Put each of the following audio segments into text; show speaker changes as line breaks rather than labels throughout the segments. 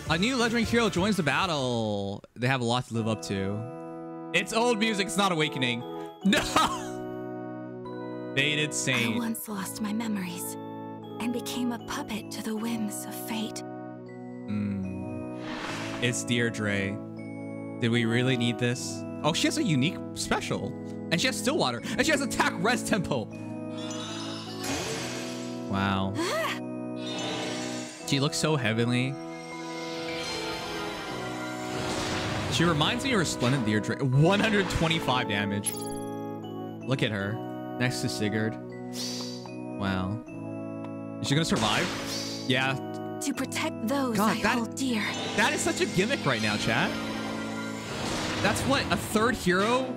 A new legendary hero joins the battle. They have a lot to live up to. It's old music. It's not Awakening. No! Faded Saint.
I once lost my memories and became a puppet to the whims of fate.
It's Deirdre. Did we really need this? Oh, she has a unique special. And she has Stillwater. And she has attack res tempo. Wow. She looks so heavenly. She reminds me of Resplendent Deirdre. 125 damage. Look at her. Next to Sigurd. Wow. Is she gonna survive? Yeah.
To protect those I hold dear.
That is such a gimmick right now, chat. That's what, a third hero?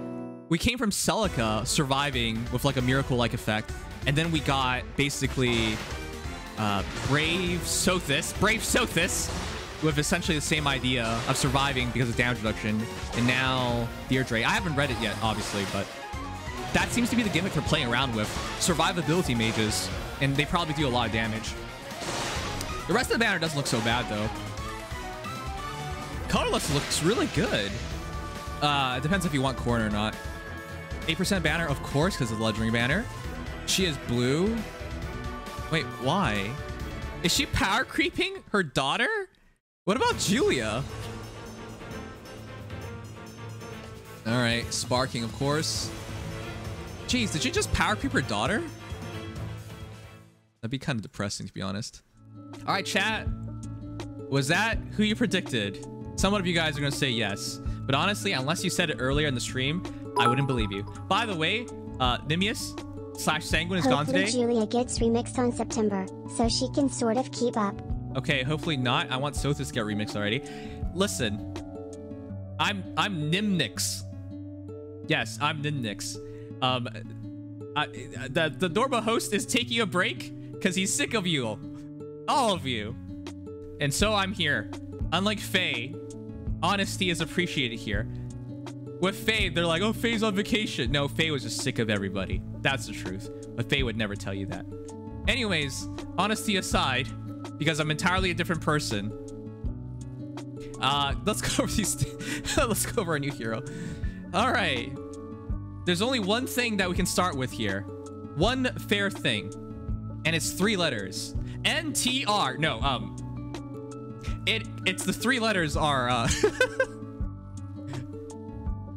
We came from Celica surviving with like a miracle-like effect. And then we got basically Brave Sothis with essentially the same idea of surviving because of damage reduction. And now Deirdre. I haven't read it yet, obviously, but that seems to be the gimmick they're playing around with. Survivability mages. And they probably do a lot of damage. The rest of the banner doesn't look so bad, though. Colorless looks really good. It depends if you want Corrin or not. 8% banner, of course, because of the legendary banner. She is blue. Wait, why? Is she power creeping her daughter? What about Julia? All right, sparking, of course. Jeez, did she just power creep her daughter? That'd be kind of depressing, to be honest. All right, chat. Was that who you predicted? Some of you guys are going to say yes. But honestly, unless you said it earlier in the stream, I wouldn't believe you. By the way, Nimius/Sanguine is gone today.
Hopefully Julia gets remixed on September, so she can sort of keep up.
Okay, hopefully not. I want Sothis to get remixed already. Listen, I'm Nimnix. Yes, I'm Nimnix. The Dorba host is taking a break because he's sick of you. All of you. And so I'm here. Unlike Feh, honesty is appreciated here. With Feh, they're like, oh, Feh's on vacation. No, Feh was just sick of everybody. That's the truth. But Feh would never tell you that. Anyways, honesty aside, because I'm entirely a different person. Let's go over these. Let's go over our new hero. All right. There's only one thing that we can start with here. One fair thing. And it's 3 letters. NTR. No, it's the 3 letters are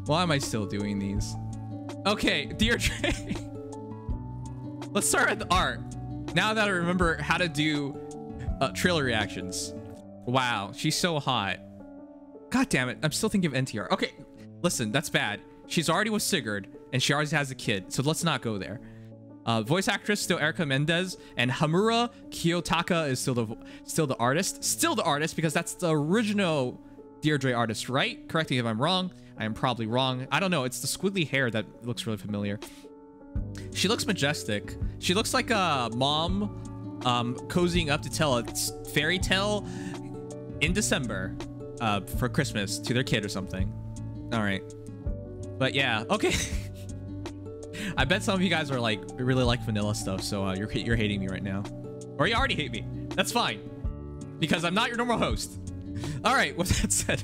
Why am I still doing these? Okay, Deirdre. Let's start at the art. Now that I remember how to do trailer reactions. Wow, she's so hot. God damn it, I'm still thinking of NTR. Okay, listen, that's bad. She's already with Sigurd, and she already has a kid, so let's not go there. Voice actress still Erica Mendez, and Hamura Kiyotaka is still the artist. Still the artist, because that's the original Deirdre artist, right? Correct me if I'm wrong. I am probably wrong. I don't know. It's the squiggly hair that looks really familiar. She looks majestic. She looks like a mom cozying up to tell a fairy tale in December for Christmas to their kid or something. All right. But yeah, okay. I bet some of you guys are like really like vanilla stuff, so you're hating me right now, or you already hate me. That's fine, because I'm not your normal host. All right, with that said,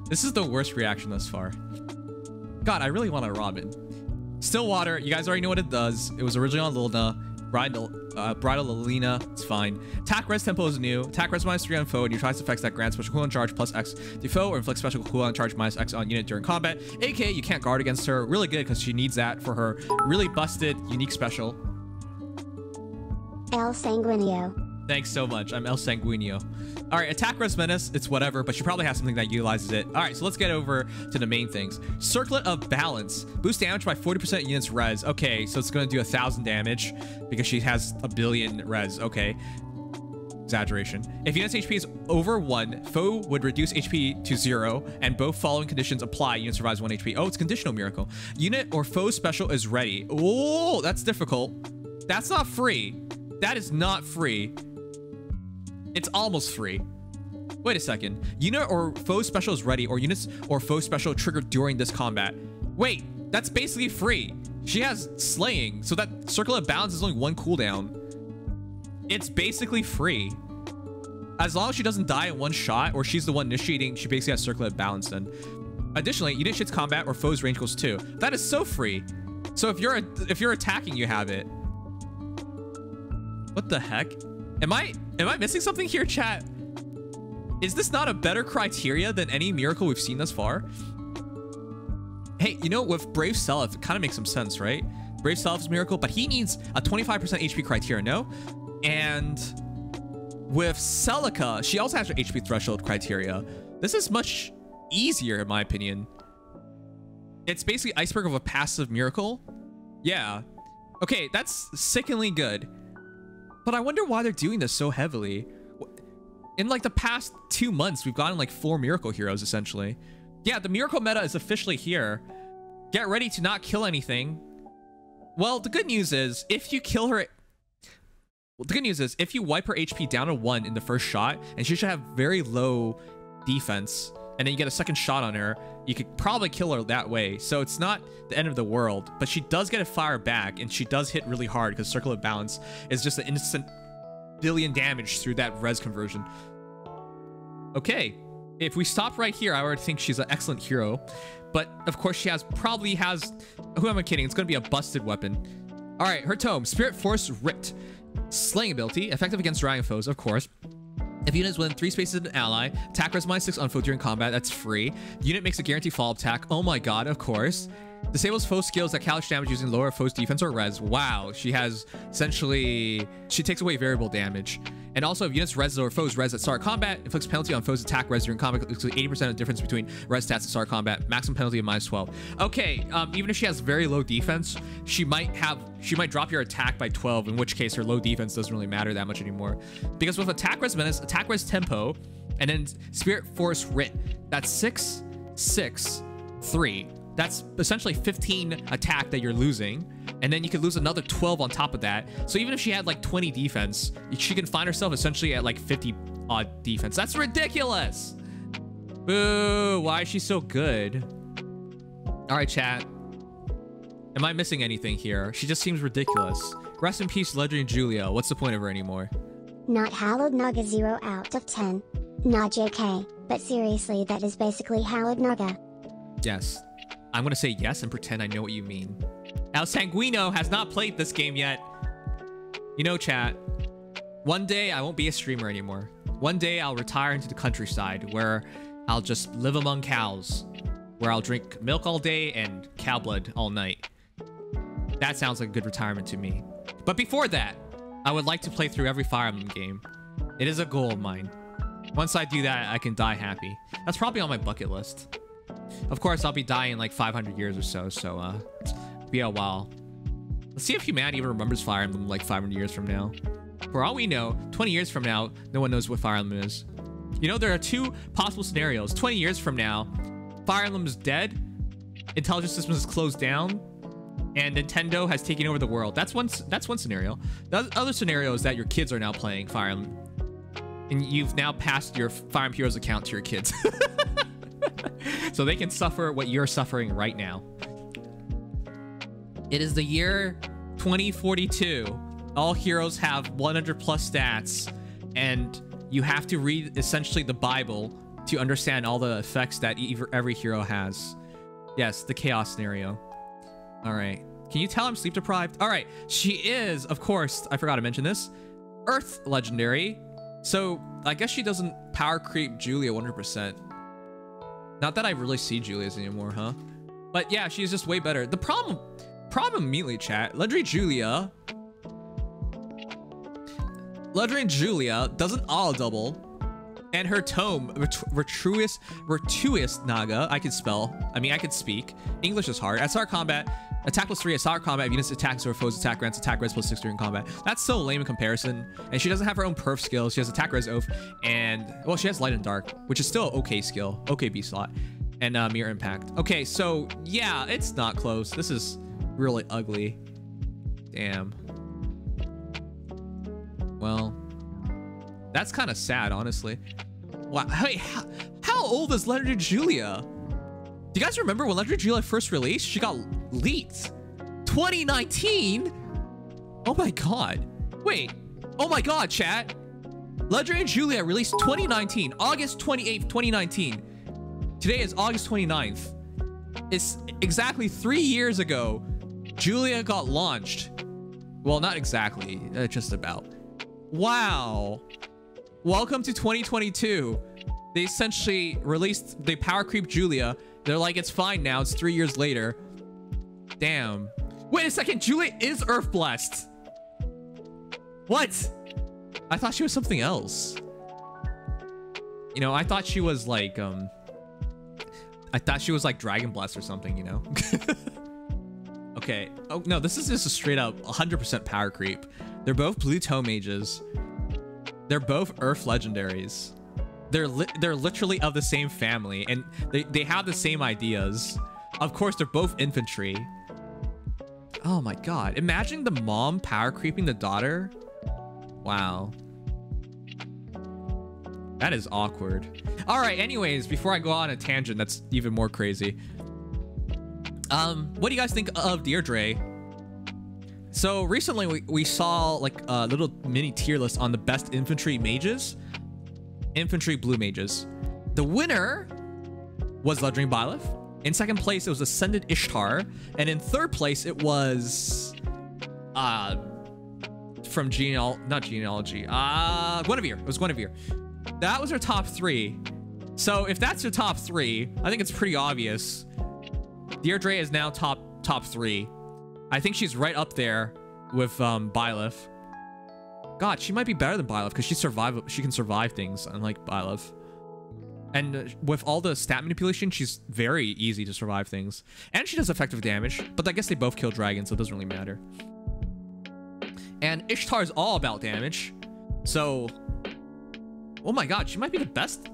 this is the worst reaction thus far. God, I really want a Robin. Stillwater, you guys already know what it does. It was originally on Lilna. Bridal Lilina, it's fine. Attack res tempo is new. Attack res -3 on foe and neutralize effects that grant special cooldown charge plus X to foe or inflict special cooldown charge -X on unit during combat. AK, you can't guard against her. Really good because she needs that for her really busted unique special.
El Sanguinio.
Thanks so much. I'm El Sanguinio. All right, attack res menace, it's whatever, but she probably has something that utilizes it. All right, so let's get over to the main things. Circlet of Balance. Boost damage by 40% units res. Okay, so it's going to do 1,000 damage because she has a billion res. Okay. Exaggeration. If unit's HP is over 1, foe would reduce HP to 0, and both following conditions apply. Unit survives 1 HP. Oh, it's conditional miracle. Unit or foe special is ready. Oh, that's difficult. That's not free. That is not free. It's almost free. Wait a second. Unit or foe special is ready, or units or foe special triggered during this combat. Wait, that's basically free. She has slaying, so that circle of balance is only 1 cooldown. It's basically free. As long as she doesn't die in one shot, or she's the one initiating, she basically has circlet balance then. Additionally, you initiates combat or foes range equals 2. That is so free. So if you're attacking, you have it. What the heck? Am I missing something here, chat? Is this not a better criteria than any miracle we've seen thus far? Hey, you know, with Brave Seliph, it kind of makes some sense, right? Brave Seliph's miracle, but he needs a 25% HP criteria, no? And with Celica, she also has her HP threshold criteria. This is much easier, in my opinion. It's basically Iceberg of a passive miracle. Yeah. Okay, that's sickeningly good. But I wonder why they're doing this so heavily. In like the past 2 months, we've gotten like 4 miracle heroes, essentially. Yeah, the miracle meta is officially here. Get ready to not kill anything. Well, the good news is, if you kill her... Well, the good news is, if you wipe her HP down to 1 in the first shot, and she should have very low defense, and then you get a second shot on her, you could probably kill her that way. So it's not the end of the world, but she does get a fire back, and she does hit really hard, because Circle of Balance is just an instant billion damage through that res conversion. Okay, if we stop right here, I already think she's an excellent hero. But of course she probably has, who am I kidding? It's gonna be a busted weapon. All right, her tome, Spirit Force Ripped. Slaying ability, effective against dragon foes, of course. If unit is within 3 spaces of an ally, attack res -6 on foe during combat, that's free. Unit makes a guaranteed follow-up attack, oh my god, of course. Disables foe skills that calculate damage using lower foe's defense or res. Wow, she has essentially, she takes away variable damage. And also, if units res or foes res at start combat, inflicts penalty on foes attack res during combat, 80% of the difference between res stats at start combat, maximum penalty of -12. Okay, even if she has very low defense, she might drop your attack by 12, in which case her low defense doesn't really matter that much anymore. Because with attack res menace, attack res tempo, and then Spirit Force Writ, that's 6, 6, 3. That's essentially 15 attack that you're losing. And then you could lose another 12 on top of that. So even if she had like 20 defense, she can find herself essentially at like 50 odd defense. That's ridiculous. Boo, why is she so good? All right, chat. Am I missing anything here? She just seems ridiculous. Rest in peace, Legendary Julia. What's the point of her anymore?
Not Hallowed Naga 0 out of 10. Not JK, but seriously, that is basically Hallowed Naga.
Yes. I'm gonna say yes and pretend I know what you mean. El Sanguino has not played this game yet. You know, chat, one day I won't be a streamer anymore. One day I'll retire into the countryside where I'll just live among cows, where I'll drink milk all day and cow blood all night. That sounds like a good retirement to me. But before that, I would like to play through every Fire Emblem game. It is a goal of mine. Once I do that, I can die happy. That's probably on my bucket list. Of course, I'll be dying in like 500 years or so, be a while. Let's see if humanity even remembers Fire Emblem like 500 years from now. For all we know, 20 years from now, no one knows what Fire Emblem is. You know, there are 2 possible scenarios. 20 years from now, Fire Emblem is dead, intelligence systems is closed down, and Nintendo has taken over the world. That's one scenario. The other scenario is that your kids are now playing Fire Emblem, and you've now passed your Fire Emblem Heroes account to your kids. So they can suffer what you're suffering right now. It is the year 2042. All heroes have 100 plus stats, and you have to read essentially the Bible to understand all the effects that every hero has. Yes, the chaos scenario. All right. Can you tell I'm sleep deprived? All right. She is, of course, I forgot to mention this, Earth legendary. So I guess she doesn't power creep Julia 100%. Not that I really see Julia's anymore, huh? But yeah, she's just way better. The problem immediately, chat. Legendary Julia doesn't auto double, and her tome, Virtuous Naga, I could speak. English is hard. At start combat, attack +3 at start combat. If units attacks or foes attack grants attack res +6 during combat. That's so lame in comparison. And she doesn't have her own perf skills. She has attack res oath, and well, she has light and dark, which is still okay skill, okay B slot, and mirror impact. Okay, so yeah, it's not close. This is really ugly. Damn. Well, that's kind of sad, honestly. Wow. Hey, how old is Legendary Julia? Do you guys remember when Legendary Julia first released? She got leaked. 2019? Oh my god. Wait. Oh my god, chat. Legendary Julia released 2019, August 28th, 2019. Today is August 29th. It's exactly 3 years ago Julia got launched. Well, not exactly, just about. Wow. Welcome to 2022. They essentially released, they power creep Julia. They're like, it's fine now, it's 3 years later. Damn. Wait a second, Julia is Earth Blessed. What? I thought she was something else. You know, I thought she was like, Dragon Blessed or something, you know? Okay. Oh, no, this is just a straight up 100% power creep. They're both blue toe mages. They're both Earth legendaries. They're literally of the same family, and they have the same ideas. Of course, they're both infantry. Oh my god. Imagine the mom power creeping the daughter. Wow. That is awkward. All right, anyways, before I go on a tangent that's even more crazy. What do you guys think of Deirdre? So recently we saw like a little mini tier list on the best infantry mages. Infantry blue mages. The winner was Legendary Byleth. In second place, it was Ascended Ishtar. And in third place, it was from Genealogy. Guinevere. It was Guinevere. That was our top 3. So if that's your top 3, I think it's pretty obvious. Deirdre is now top 3. I think she's right up there with Byleth. God, she might be better than Byleth because she can survive things, unlike Byleth. And with all the stat manipulation, she's very easy to survive things. And she does effective damage, but I guess they both kill dragons, so it doesn't really matter. And Ishtar is all about damage. So, oh my god, she might be the best.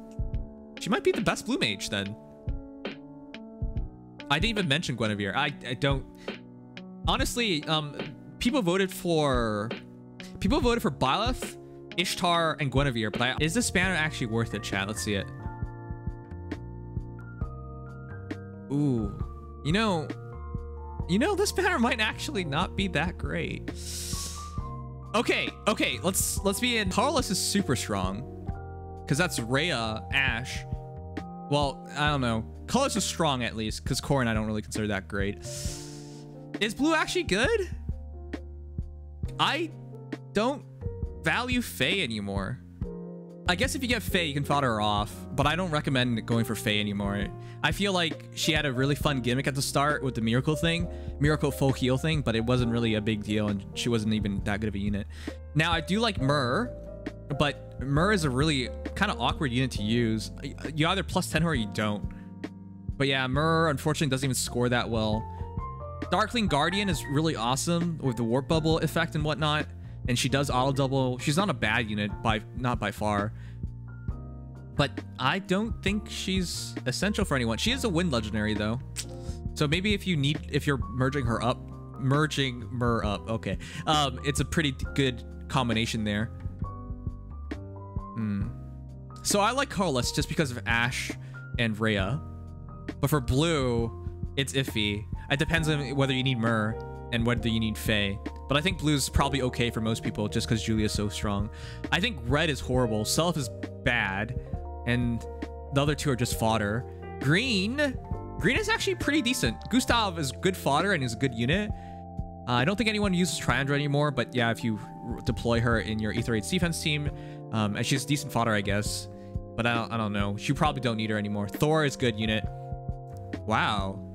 She might be the best blue mage then. I didn't even mention Guinevere. I don't. Honestly, people voted for Byleth, Ishtar, and Guinevere. But is this banner actually worth it, chat? Let's see it. Ooh, you know, this banner might actually not be that great. Okay, let's be in. Colorless is super strong, because that's Rhea, Ashe. Well, I don't know. Colorless is strong at least, because Corrin I don't really consider that great. Is blue actually good? I don't value Feh anymore. I guess if you get Feh, you can fodder her off, but I don't recommend going for Feh anymore. I feel like she had a really fun gimmick at the start with the miracle full heal thing, but it wasn't really a big deal, and she wasn't even that good of a unit. Now, I do like Myrrh, but Myrrh is a really kind of awkward unit to use. You either +10 her or you don't. But yeah, Myrrh unfortunately doesn't even score that well. Darkling Guardian is really awesome with the warp bubble effect and whatnot, and she does auto double. She's not a bad unit not by far, but I don't think she's essential for anyone. She is a wind legendary though, so maybe if you're merging Myrrh up, okay, it's a pretty good combination there. So I like Colorless just because of Ashe and Rhea, but for blue, it's iffy. It depends on whether you need Myrrh and whether you need Feh. But I think blue's probably okay for most people just because Julia's so strong. I think red is horrible. Seliph is bad. And the other two are just fodder. Green is actually pretty decent. Gustav is good fodder and is a good unit. I don't think anyone uses Triandra anymore, but yeah, if you deploy her in your Ether 8's defense team, and she's decent fodder, I guess. But I don't know. You probably don't need her anymore. Thorr is good unit. Wow.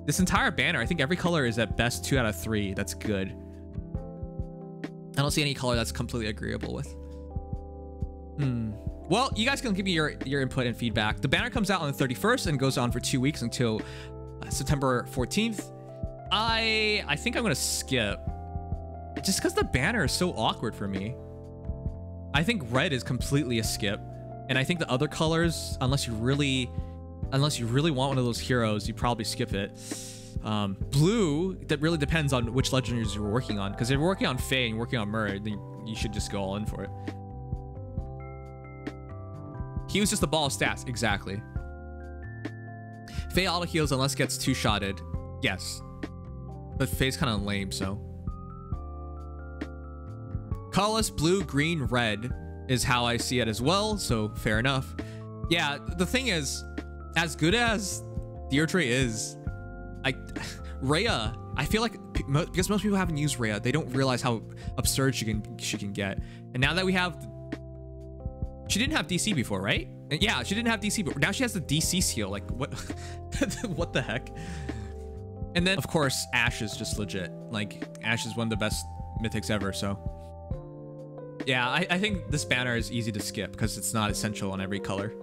This entire banner, I think every color is at best 2 out of 3. That's good. I don't see any color that's completely agreeable with. Well, you guys can give me your input and feedback. The banner comes out on the 31st and goes on for 2 weeks until September 14th. I think I'm gonna skip just because the banner is so awkward for me. I think red is completely a skip, and I think the other colors, unless you really want one of those heroes, you probably skip it. Blue, that really depends on which legendaries you're working on, because if you're working on Feh and you're working on Myrrh, then you should just go all in for it. Hugh's just the ball of stats. Exactly. Feh auto heals unless it gets 2-shotted. Yes. But Feh's kind of lame, so. Colorless, blue, green, red is how I see it as well. So fair enough. Yeah, the thing is, as good as Deirdre is, Rhea, I feel like because most people haven't used Rhea, they don't realize how absurd she can get. And now that we have, she didn't have DC before, right? And yeah, she didn't have DC, but now she has the DC skill. Like what? What the heck? And then of course Ashe is just legit. Like Ashe is one of the best mythics ever. So yeah, I think this banner is easy to skip because it's not essential on every color.